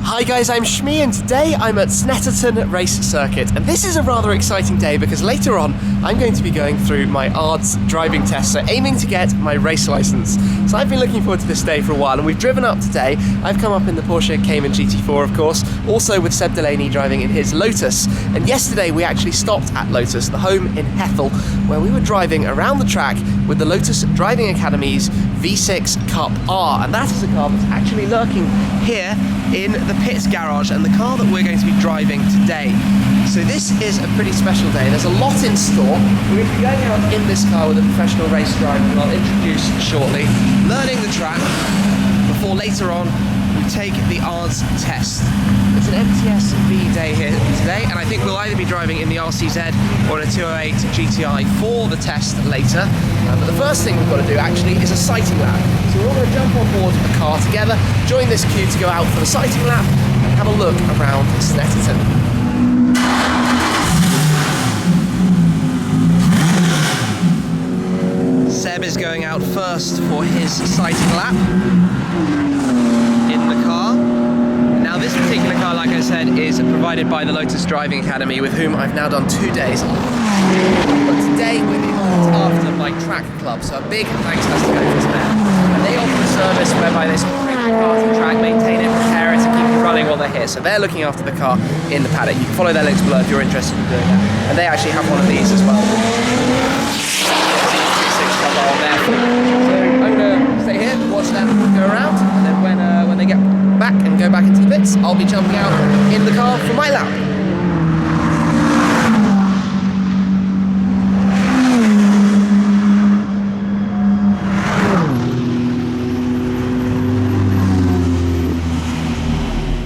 Hi guys, I'm Shmi and today I'm at Snetterton Race Circuit, and this is a rather exciting day because later on I'm going to be going through my ARDS driving test, so aiming to get my race licence. So I've been looking forward to this day for a while, and we've driven up today. I've come up in the Porsche Cayman GT4 of course, also with Seb Delaney driving in his Lotus, and yesterday we actually stopped at Lotus, the home in Hethel, where we were driving around the track with the Lotus Driving Academy's V6 Cup R, and that is a car that's actually lurking here in the pit garage, and the car that we're going to be driving today. So this is a pretty special day. There's a lot in store. We're going to be going out in this car with a professional race driver who I'll introduce shortly, learning the track before later on we take the ARDS test. It's an MTS V day here today, and I think we'll either be driving in the RCZ or in a 208 GTI for the test later. But the first thing we've got to do actually is a sighting lap. So we're all going to jump on board the car together, join this queue to go out for the sighting lap and have a look around Snetterton. Seb is going out first for his sighting lap in the car. Now this particular car, like I said, is provided by the Lotus Driving Academy, with whom I've now done 2 days. But today we're being looked after by Track Club, so a big thanks has to go to them. And they offer a service whereby they bring the car to the track, maintain it, repair it, and keep it running while they're here. So they're looking after the car in the paddock. You can follow their links below if you're interested in doing that. And they actually have one of these as well. So I'm going to stay here, watch them go around, and then when they get back and go back into the pits, I'll be jumping out in the car for my lap.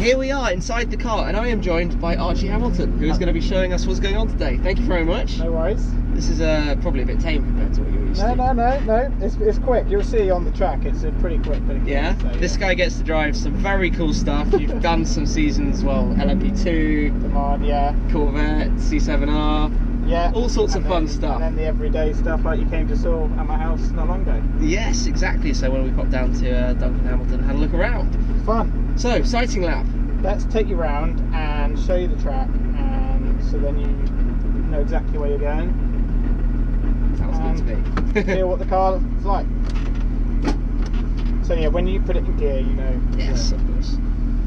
Here we are inside the car, and I am joined by Archie Hamilton, who is going to be showing us what's going on today. Thank you very much. No worries. This is probably a bit tame compared to what you're used to. No. It's quick. You'll see on the track. It's a pretty quick bit of yeah? So, this guy gets to drive some very cool stuff. You've done some seasons, well, LMP2, Demand, yeah. Corvette, C7R. Yeah. All sorts of fun stuff. And then the everyday stuff like you came to saw at my house not long ago. Yes, exactly. So when we popped down to Duncan Hamilton, had a look around. Fun. So, sighting lap. Let's take you round and show you the track, and so then you know exactly where you're going. Sounds good to me. Feel what the car is like. So yeah, when you put it in gear, you know. Yes, of course.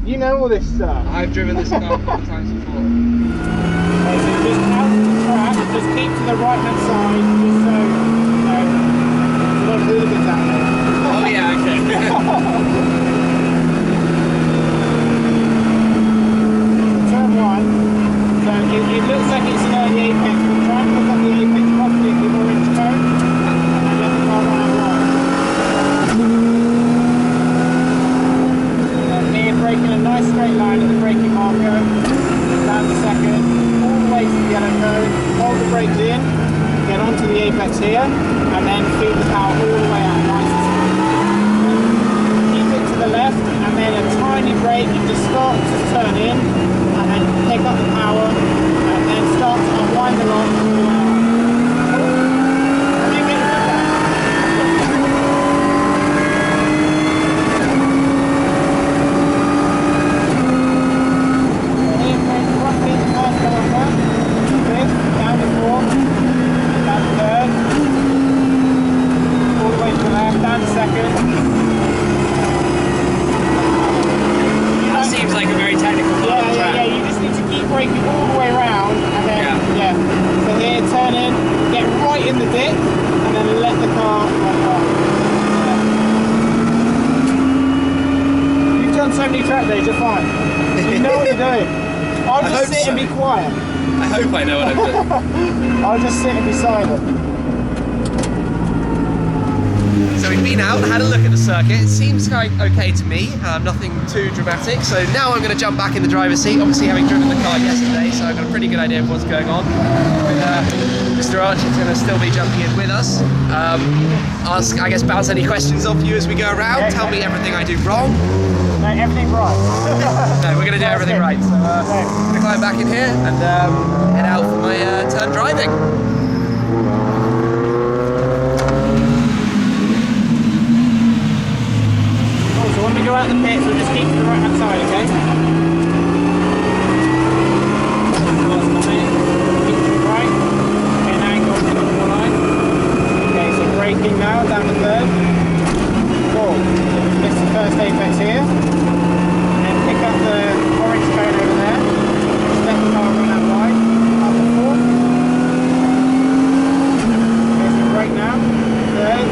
You know all this stuff. I've driven this car a couple times before. Okay, so just out of the track, just keep to the right hand side, just so you know, there's a lot of hooligans out there. Oh yeah, okay. Turn one, so it looks like it's an early apex, but try and look up the apex properly and give orange tone, and let the car run out wide. Here, braking a nice straight line at the braking marker, down the second, all the way to the yellow cone, hold the brakes in, get onto the apex here, and then feed the power all the way out, nice and smooth. Keep it to the left, and then a tiny brake, you just start to turn in, and then pick up the power, and then start to unwind the lock all the way out. And then get it down. Down to fourth, down to third, all the way to the left, down to second. That seems like a very technical part of the track. Yeah, you just need to keep braking all the way around, and then, So here, turn in, get right in the dip, and then let the car run off. You've done so many track days, you're fine. You know what you're doing. I'll just sit and be quiet. I hope I know what I'm doing. I'll just sit and be silent. So we've been out, had a look at the circuit. It seems quite okay to me, nothing too dramatic. So now I'm going to jump back in the driver's seat, obviously having driven the car yesterday, so I've got a pretty good idea of what's going on. Mr. Archie's going to still be jumping in with us. I guess, bounce any questions off you as we go around. Tell me everything I do wrong. No, everything right. No, we're going to do everything right. So I'm going to climb back in here and head out for my turn driving. we go out the pits, we'll just keep to the right hand side, okay? Cars coming, keep to the right. Okay, now go to the normal line. Okay, so braking now, down the third. 4. This is the first apex here. And then pick up the orange cone over there. Just let the car run out wide. Up the 4. Okay, so brake now. Third.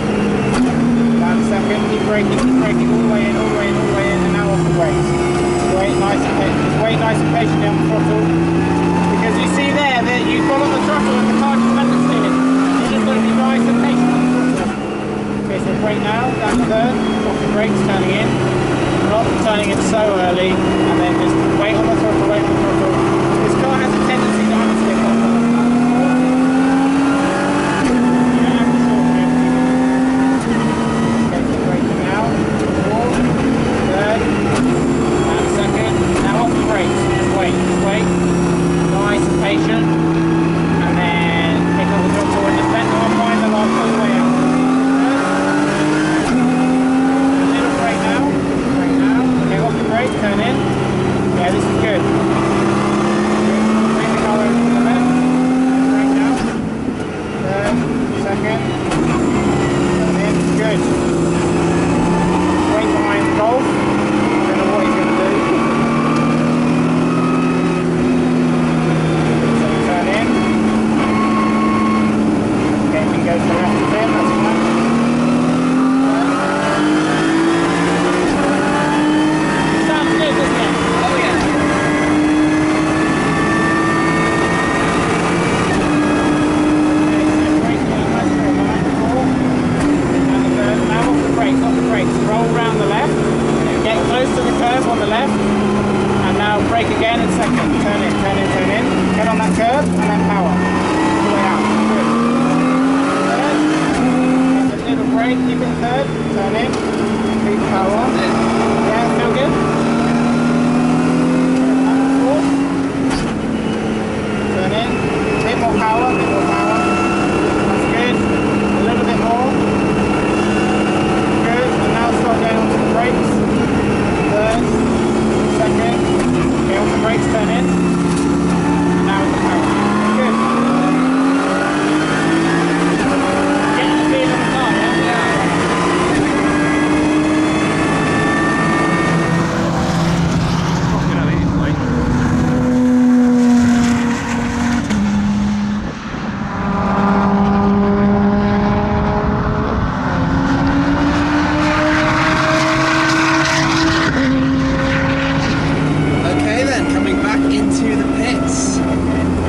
Down the second. Keep braking all the way in, all the way in, all the way in, and now off the brakes. Wait nice and patiently on the throttle. Because you see there that you've got on the throttle and the car just went to steer. You just got to be nice and patient on the throttle. Okay, so brake now, down the third, off the brakes, turning in. Not turning in so early, and then just wait on the throttle, wait on the throttle. This car has a tendency to unstick off on the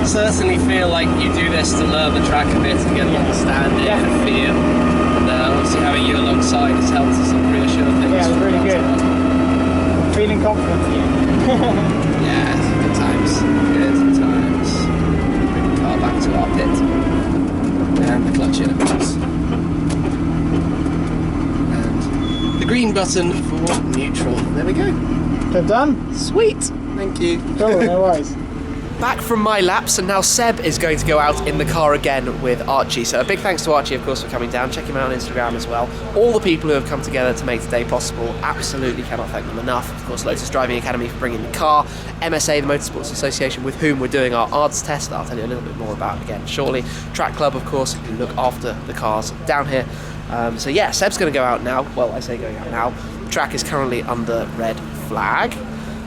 Certainly feel like you do this to learn the track a bit and get an understanding and feel. And obviously having you alongside has helped to sort of reassure things. Yeah, it's really good. I'm feeling confident here. Yeah, good times. Good times. Bring the car back to our pit. And the clutch in, of course. And the green button for neutral. There we go. Good done. Sweet. Thank you. Cool, no worries. Back from my laps, and now Seb is going to go out in the car again with Archie. So a big thanks to Archie, of course, for coming down. Check him out on Instagram as well. All the people who have come together to make today possible, absolutely cannot thank them enough. Of course, Lotus Driving Academy for bringing the car, MSA, the Motorsports Association, with whom we're doing our ARDS test that I'll tell you a little bit more about again shortly. Track Club, of course, who look after the cars down here. So yeah, Seb's going to go out now. Well, I say going out now. The track is currently under red flag.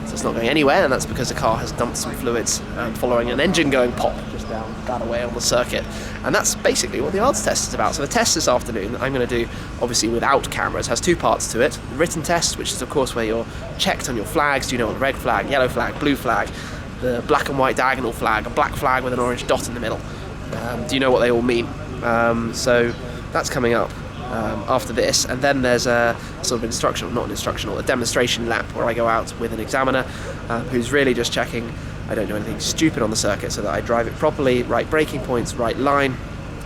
So it's not going anywhere, and that's because the car has dumped some fluids following an engine going pop just down that away on the circuit. And that's basically what the ARDS test is about. So the test this afternoon that I'm going to do, obviously without cameras, has two parts to it. The written test, which is of course where you're checked on your flags. Do you know what the red flag, yellow flag, blue flag, the black and white diagonal flag, a black flag with an orange dot in the middle? Do you know what they all mean? So that's coming up after this, and then there's a sort of a demonstration lap where I go out with an examiner who's really just checking I don't do anything stupid on the circuit, so that I drive it properly, right braking points, right line,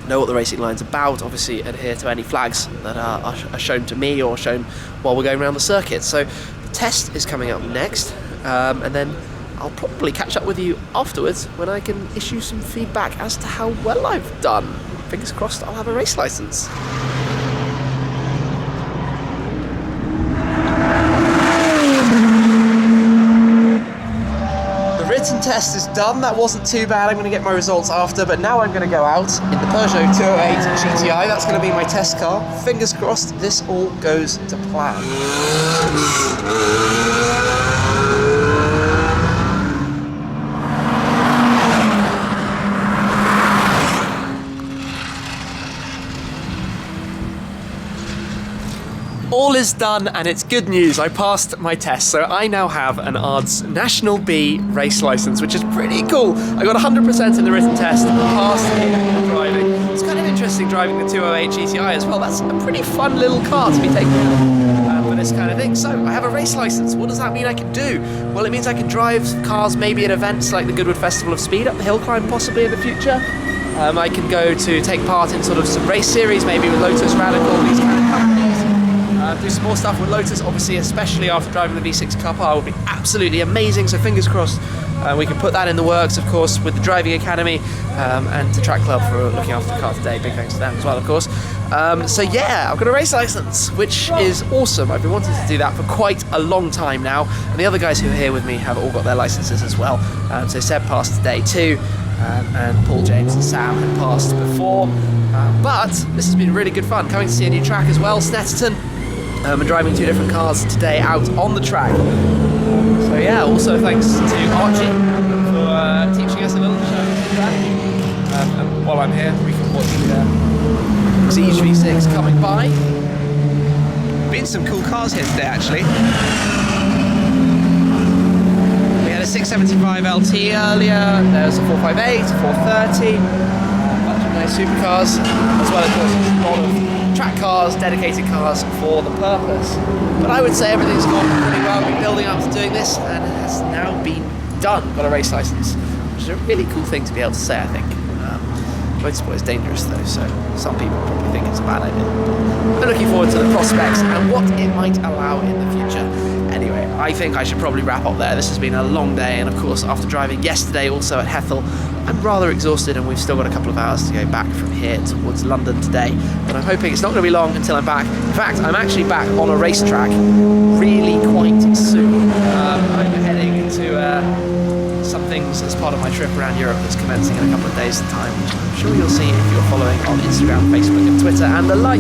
know what the racing line's about, obviously adhere to any flags that are shown to me or shown while we're going around the circuit. So the test is coming up next, and then I'll probably catch up with you afterwards when I can issue some feedback as to how well I've done. Fingers crossed I'll have a race licence. test is done. That wasn't too bad. I'm going to get my results after, but now I'm going to go out in the Peugeot 208 GTI. That's going to be my test car. Fingers crossed this all goes to plan. All is done and it's good news. I passed my test, so I now have an ARDS National B race license, which is pretty cool. I got 100% in the written test, passed in driving. It's kind of interesting driving the 208 GTI as well. That's a pretty fun little car to be taking out for this kind of thing. So I have a race license. What does that mean I can do? Well, it means I can drive cars maybe at events like the Goodwood Festival of Speed up the hill climb possibly in the future. I can go to take part in sort of some race series, maybe with Lotus, Radical, these kind of companies. Do some more stuff with Lotus, obviously, especially after driving the V6 Cup R will be absolutely amazing, so fingers crossed we can put that in the works, of course, with the Driving Academy and to Track Club for looking after the car today. Big thanks to them as well, of course. So yeah, I've got a race license, which is awesome. I've been wanting to do that for quite a long time now, and the other guys who are here with me have all got their licenses as well. So Seb passed today too, and Paul, James and Sam had passed before, but this has been really good fun, coming to see a new track as well, Snetterton. And driving 2 different cars today out on the track. So yeah, also thanks to Archie for teaching us a little show and while I'm here, we can watch the Siege V6 coming by. Been some cool cars here today, actually. We had a 675 LT earlier. There's a 458, a 430, a bunch of nice supercars, as well, of course, a lot of track cars, dedicated cars for the purpose. But I would say everything's gone pretty well. We've been building up to doing this and it has now been done. Got a race license, which is a really cool thing to be able to say, I think. Motorsport is dangerous though, so some people probably think it's a bad idea. I'm looking forward to the prospects and what it might allow in the future. Anyway, I think I should probably wrap up there. This has been a long day, and of course after driving yesterday also at Hethel, I'm rather exhausted and we've still got a couple of hours to go back from here towards London today. But I'm hoping it's not going to be long until I'm back. In fact, I'm actually back on a racetrack really quite soon. I'm heading into some things as part of my trip around Europe that's commencing in a couple of days' time, which I'm sure you'll see if you're following on Instagram, Facebook and Twitter and the like.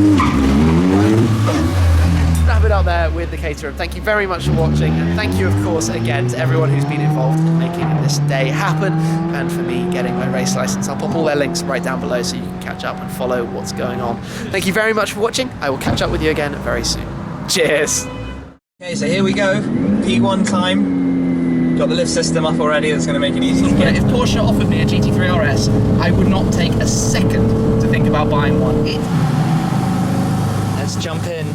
Wrap it up there with the caterer. Thank you very much for watching, and thank you of course again to everyone who's been involved in making this day happen and for me getting my race license. I'll pop all their links right down below so you can catch up and follow what's going on. Thank you very much for watching. I will catch up with you again very soon. Cheers. Okay, so here we go. P1 time. Got the lift system up already. That's going to make it easy to get. If Porsche offered me a GT3 RS, I would not take a second to think about buying one. Let's jump in.